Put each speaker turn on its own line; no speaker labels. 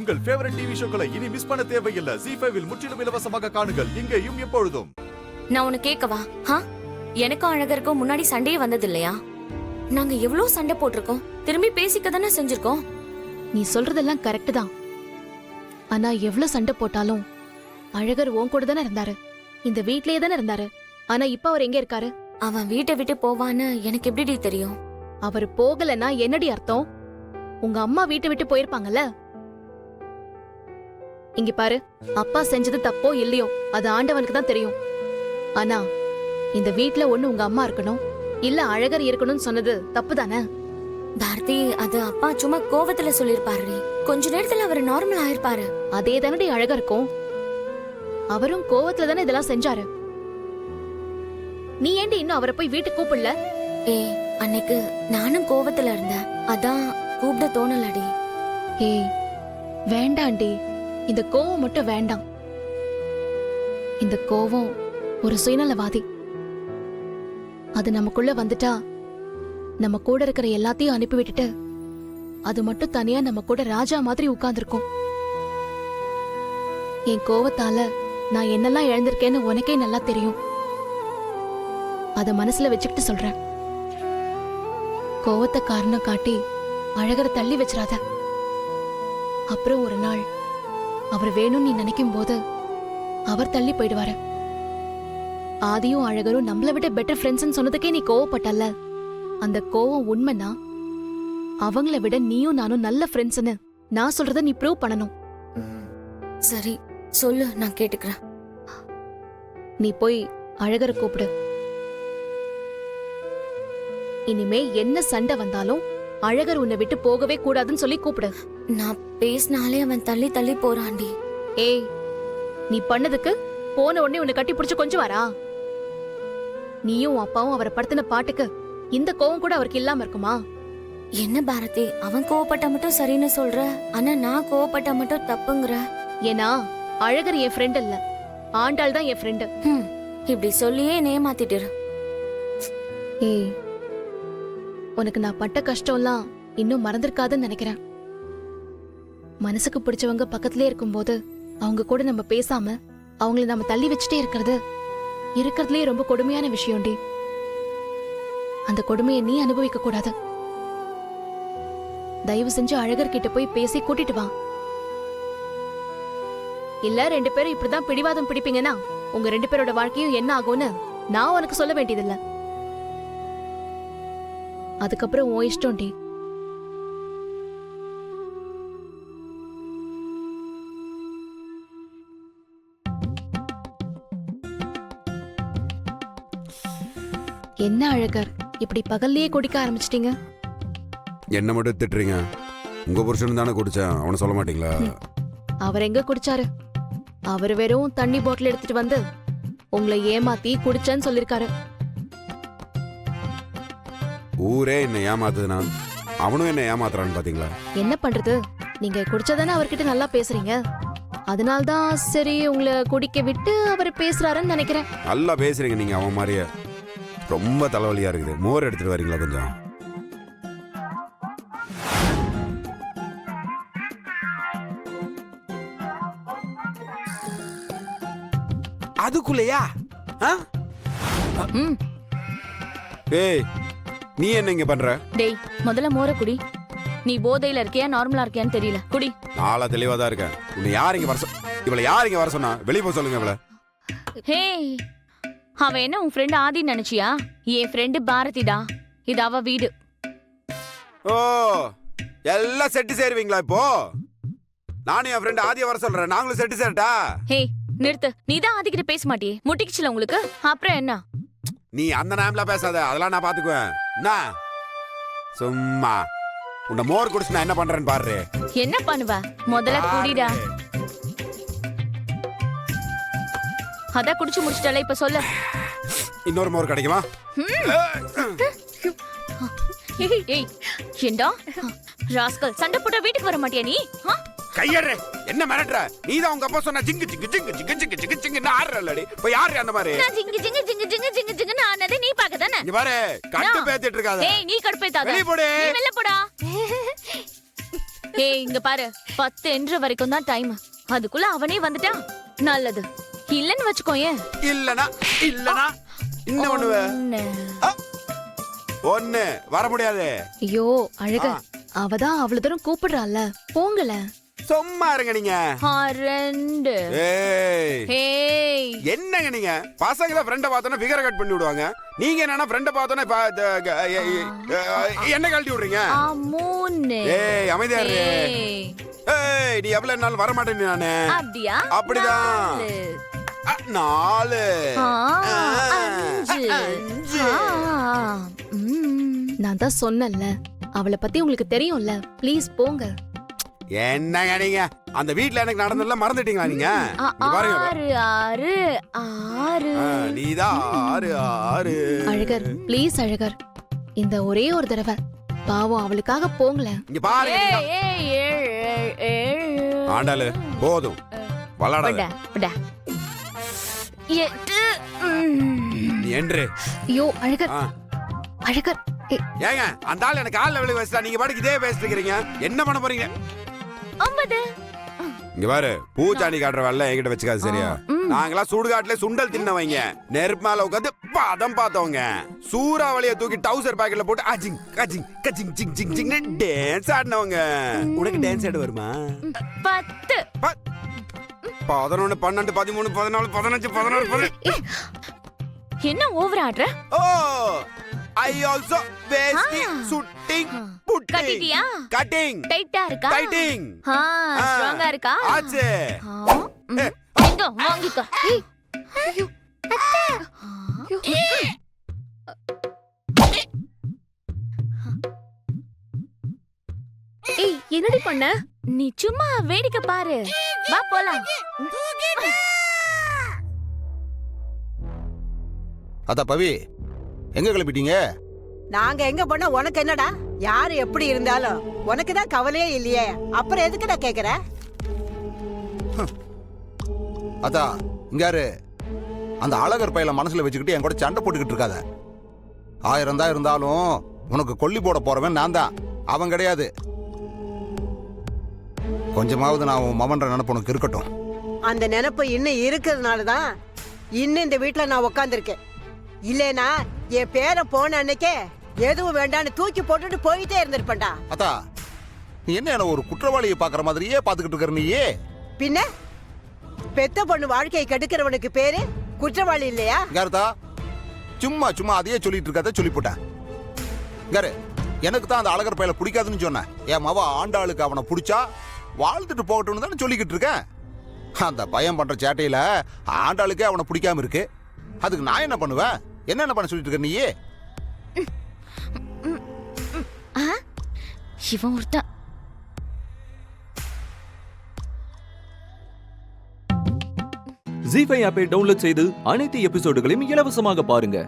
உங்கள் favourite TV ஷோக்களை இனி miss பண்ண தேவையில்லை. ZEE5 இல் முற்றிலும் இலவசமாக காணுங்கள். இங்கேயும் எப்பொழுதும்.
நான் உனக்கு கேட்கவா? எனக்கும் அழகருக்கும் முன்னாடி சண்டையே வந்தது இல்லையா? நாங்க எவ்வளவு சண்டை போட்டிருக்கோம், திரும்பி பேசிக்க தானே செஞ்சிருக்கோம்.
நீ சொல்றதெல்லாம் கரெக்ட் தான். ஆனா எவ்வளவு சண்டை போட்டாலும் அழகர் உன் கூட தானே இருந்தாரு, இந்த வீட்லயே தானே இருந்தாரு. ஆனா இப்ப அவர் எங்க இருக்காரு?
அவன் வீட்டை விட்டு போவான்னு எனக்கு எப்படி தெரியும்?
அவர் போகலன்னா என்னடி அர்த்தம்? உங்க அம்மா வீட்டை விட்டு போயிருப்பாங்கல்ல. இங்க பாரு, அப்பா செஞ்சது தப்போ இல்லையோ அது ஆண்டவனுக்கு தான் தெரியும். ஆனா இந்த வீட்ல ஒண்ணு உங்க அம்மா இருக்கணும், இல்ல அழகர் இருக்கணும்னு சொன்னது தப்பு தானே?
பாரதி, அது அப்பா சும்மா கோவத்துல சொல்லிருப்பாரு. கொஞ்ச நேரத்துல அவர் நார்மல் ஆயிருப்பாரு.
அதே தானடி அழகருக்கும். அவரும் கோவத்துல தானே இதெல்லாம் செஞ்சாரு. நீ ஏண்டி இன்னும் அவரை போய் வீட்டுக்கு கூப்பிடல?
அன்னைக்கு நானும் கோவத்துல இருந்தேன், அதான் கூப்பிட தோணலடி.
வேண்டாண்டி, இந்த கோவம் மட்டும் வேண்டாம். இந்த கோவம் ஒரு சுயநலவாதி. அது நமக்குள்ள வந்துட்டா நம்ம கூட இருக்கிற எல்லாத்தையும் அனுப்பி விட்டுட்டு அது மட்டும் தனியா நம்ம கூட ராஜா மாதிரி உட்கார்ந்துருக்கும். என் கோவத்தால நான் என்னெல்லாம் இழந்திருக்கேன்னு உனக்கே நல்லா தெரியும். அத மனசுல வச்சுக்கிட்டு சொல்றேன். கோவத்தை காரணம் காட்டி அழகரை தள்ளி வச்சிடாத. அப்புறம் ஒரு நாள் அவர் வேணும்னு நீ நினைக்கும் போது அவர் தள்ளி போயிடுவாரு. ஆதியும் அழகரும் நம்மள விட பெட்டர் ஃப்ரெண்ட்ஸ் சொன்னதுக்கே நீ கோவப்பட்டல்ல, அந்த கோவம் உண்மைனா அவங்கள விட நீயும் நானும் நல்ல ஃப்ரெண்ட்ஸ்னு நான் சொல்றத நீ ப்ரூவ் பண்ணணும்.
சரி சொல்லு, நான் கேட்டுக்கிறேன்.
நீ போய் அழகரை கூப்பிடு. இனிமே என்ன சண்டை வந்தாலும் அழகர் உன்னை விட்டு போகவே கூடாதுன்னு சொல்லி கூப்பிடு.
நான் பேசினாலே அவன் தள்ளி தள்ளி போறான்டி.
நீ பண்ணதுக்கு போன உடனே உன்னை கட்டி பிடிச்சு கொஞ்சம் வரா? நீயும் அப்பாவும் அவரை படுத்தின பாட்டுக்கு இந்த கோவம் கூட அவருக்கு இல்லாம இருக்குமா?
என்ன பாரதி, அவன் கோவப்பட்ட மட்டும் சரின்னு சொல்ற, ஆனா நான் கோவப்பட்ட மட்டும் தப்புங்கிற.
ஏன்னா அழகர் என் ஃப்ரெண்ட் இல்ல, ஆண்டாள் தான் என் ஃப்ரெண்டு.
இப்படி சொல்லியே நேமாத்திட்டு.
உனக்கு நான் பட்ட கஷ்டம்லாம் இன்னும் மறந்திருக்காதுன்னு நினைக்கிறேன். மனசுக்கு பிடிச்சவங்க பக்கத்திலே இருக்கும்போது அவங்க கூட நம்ம பேசாம அவங்களை நம்ம தள்ளி வச்சுட்டே இருக்கிறதுலே ரொம்ப கொடுமையான விஷயம்டி. அந்த கொடுமையை நீ அனுபவிக்க கூடாது. தயவு செஞ்சு அழகர்கிட்ட போய் பேசி கூட்டிட்டு வா. இல்ல ரெண்டு பேரும் இப்படிதான் பிடிவாதம் பிடிப்பீங்கன்னா உங்க ரெண்டு பேரோட வாழ்க்கையும் என்ன ஆகும்னு நான் உனக்கு சொல்ல வேண்டியதில்லை. அதுக்கப்புறம் உன் இஷ்டம்டி. என்ன அழகர், இப்படி பகல்லையே குடிக்க ஆரம்பிச்சிட்டீங்க?
என்ன மட்டும் திட்டுறீங்க? உங்க புருஷன் தானே குடிச்சேன், அவனை சொல்ல மாட்டீங்களா?
அவர் எங்க குடிச்சாரு? அவர் வெறும் தண்ணி பாட்டில் எடுத்துட்டு வந்து உங்களை ஏமாத்தி குடிச்சேன்னு சொல்லிருக்காரு.
ஊரே என்ன ஏமாத்துதுனா அவனும் என்ன ஏமாத்துறான்னு பாத்தீங்களா?
என்ன பண்றது, நீங்க குடிச்சதானே அவர்கிட்ட நல்லா பேசுறீங்க. அதனால்தான் சரி உங்களை குடிக்க விட்டு அவர் பேசுறாருன்னு நினைக்கிறேன்.
நல்லா பேசுறீங்க நீங்க, அவன் மாதிரியே. ரொம்ப தலைவலியா இருக்குது, மோர் எடுத்துட்டு வரீங்களா கொஞ்சம்? அதுக்குள்ளயா? ஏய், நீ என்ன இங்க பண்ற?
டேய், முதல்ல மோர குடி. நீ போதையில இருக்கியா நார்மலா இருக்கியான்னு தெரியல, குடி.
நாளா தெளிவா தான் இருக்கேன். உன்னை யார் இங்க வர இவளை யார் இங்க வர சொன்னா? வெளியே போக சொல்லுங்க இவளை.
ஹே, அவன் என்ன உன் ஃப்ரெண்ட் ஆதி நினைச்சியா? என் ஃப்ரெண்டு பாரதிடா, இது அவ வீடு.
ஓ, எல்லாம் செட்டு சேருவீங்களா இப்போ? நானும் என் ஃப்ரெண்ட் ஆதியை வர சொல்றேன், நாங்களும் செட்டு சேரட்டா?
ஹே நிறுத்து, நீதான் ஆதிக்கிட்ட பேச மாட்டியே, முட்டிக்குச்சுல உங்களுக்கு. அப்புறம் என்ன?
நீ அந்த நேம்ல பேசாத, அதெல்லாம் நான் பாத்துக்குவேன். என்ன சும்மா உன்னை மோர் குடிச்சு நான் என்ன பண்றேன்னு பாரு.
என்ன பண்ணுவ? முதல்ல குடிடா. அதான் குடிச்சு முடிச்சிட்டல, இப்ப சொல்லு.
இன்னொரு மோர் கிடைக்குமா?
ஏய் ஏண்டா ராஸ்கல், சண்டை போட்ட வீட்டுக்கு வர மாட்டியா நீ?
கையறே, என்ன மிரட்டற? நீதான் உங்க அப்பா சொன்ன ஜிங்கு ஜிங்கு ஜிங்கு ஜிங்கு ஜிங்கு ஜிங்கு ஜிங்கு ஆறலடி. போய் யாரு அந்த மாதிரி?
நான் ஜிங்கு ஜிங்கு ஜிங்கு ஜிங்கு ஜிங்கு ஜிங்கு நானே நீ பாக்கதானே?
இங்க பாரு, கட்டு பேத்திட்டு இருக்காத.
ஏய் நீ கடுப்பேத்தாத.
வெளிய போடு.
நீ வெளிய போடா. ஏய் இங்க பாரு 10 என்ற வரைக்கும் தான் டைம். அதுக்குள்ள அவனே வந்துட்டா நல்லது. இல்லன்னு வச்சுக்கோயேன்.
இல்லனா என்ன பண்ணுவ? ஒண்ணு வர முடியாது.
ஐயோ அழகர், அவதான் அவ்வளவு தூரம் கூப்பிடுறாள்ல, போங்கல.
சும்மா இருங்க நீங்க.
2.
ஏய்
ஏய்
என்னங்க நீங்க? பசங்க தான் ஃப்ரெண்ட பார்த்தோன்னா ஃபிகரை கட் பண்ணி விடுவாங்க. நீங்க என்னன்னா ஃப்ரெண்ட பார்த்தோன்னா என்ன கழட்டி விடுறீங்க?
3.
ஏய் அமைதியா இரு. ஏய் நீ எவ்வளவு நாள் வர மாட்டேன்னு நானு.
அப்படியா?
அப்படிதான். 4.
5.
நான் தான் சொன்னேன்ல, அவளை பத்தி உங்களுக்கு தெரியும்ல, ப்ளீஸ் போங்க.
என்னங்க நீங்க? அந்த வீட்ல எனக்கு நடந்ததெல்லாம் மறந்துட்டீங்களா நீங்க? இங்க பாருங்க.
6.
நீதான் 6.
அழகர் ப்ளீஸ் அழகர், இந்த ஒரே ஒரு தடவை பாவம் அவளுக்காக போங்களேன்.
இங்க பாருங்க. ஆண்டாளு போதும் வளடாத.
8.
நீ என்று.
ஐயோ அழகர், அழகர்.
ஏங்க அந்த ஆள் எனக்கு கால்ல விழி வச்சா நீங்க பாட்டுக்கு இதே பேசிட்டு இருக்கீங்க. என்ன பண்ண போறீங்க?
9.
இங்க பாரு, பூச்சாண்டி காட்டுற வேலை என்கிட்ட வச்சுக்காது சரியா? நாங்களாம் சுடுகாட்டுல சுண்டல் தின்னவங்க. நெருப்பு மேல உட்காந்து பதம் பார்த்தவங்க. சூறாவளியை தூக்கி டவுசர் பாக்கெட்ல போட்டு அஜிங் கஜிங் கஜிங் ஜிங் ஜிங் ஜிங் டான்ஸ் ஆடினவங்க. உனக்கு டான்ஸ் ஆட வருமா?
10.
11 12 13 14 15 16 17.
என்ன ஓவர் ஆடுற?
ஓ ஐ ஆல்சோ வேஸ்டி ஷூட்டிங் புட்டிங்.
கட்டிட்டியா?
கட்டிங்.
டைட்டா இருக்கா?
டைட்டிங்.
ஸ்ட்ராங்கா இருக்கா?
ஆச்சு.
எங்க வாங்கிக்க.
ஐயோ ஏய் என்னடி பண்ண?
நீ சும்மா வேடிக்கை பாரு. வா போலாம்.
அத்தா பவி, எங்க கிளம்பிட்டீங்க?
நாங்க எங்க போனா உனக்கு என்னடா? யாரு எப்படி இருந்தாலும் உனக்கு தான் கவலையே இல்லையே, அப்புறம் எதுக்குடா கேக்குற?
அத்தா இங்காரு, அந்த அழகர் பையல மனசுல வச்சுக்கிட்டு என் கூட சண்டை போட்டுக்கிட்டு இருக்காத. 1000 தான் இருந்தாலும் உனக்கு கொல்லி போட போறவன் நான் தான், அவன் கிடையாது. கொஞ்சமாவது நான் உன் மவன்ற நினைப்பு உனக்கு இருக்கட்டும்.
அந்த நினைப்பு இன்னும் இருக்கிறதுனால தான் இன்னும் இந்த வீட்டுல நான் உட்காந்துருக்கேன். இல்லேனா என் பேரை போன அன்னைக்கே எதுவும் வேண்டான்னு தூக்கி போட்டுட்டு போயிட்டே இருந்திருப்பேன்டா.
அத்தா நீ என்ன ஒரு குற்றவாளியை பாக்குற மாதிரியே பாத்துக்கிட்டு இருக்கிற நீயே?
பின்ன பெத்த பொண்ணு வாழ்க்கையை கெடுக்கிறவனுக்கு பேரு குற்றவாளி இல்லையா?
யாருதா சும்மா சும்மா அதையே சொல்லிட்டு இருக்காத, சொல்லி போட்டேன். யாரு எனக்கு தான் அந்த அழகர் பையல பிடிக்காதுன்னு சொன்னேன். என் மவ ஆண்டாளுக்கு அவனை பிடிச்சா வாழ்ந்துட்டு போகட்டும்னு தானே சொல்லிக்கிட்டு இருக்கேன். அந்த பையன் பண்ற சேட்டையில ஆண்டாளுக்கே அவனை பிடிக்காம இருக்கு. அதுக்கு நான் என்ன பண்ணுவேன்? என்ன பண்ண சொல்லிட்டு இருக்க நீயே?
இவன் ஒருத்தன்.
ஜீ5 ஆப்பை டவுன்லோட் செய்து அனைத்து எபிசோடுகளையும் இலவசமாக பாருங்க.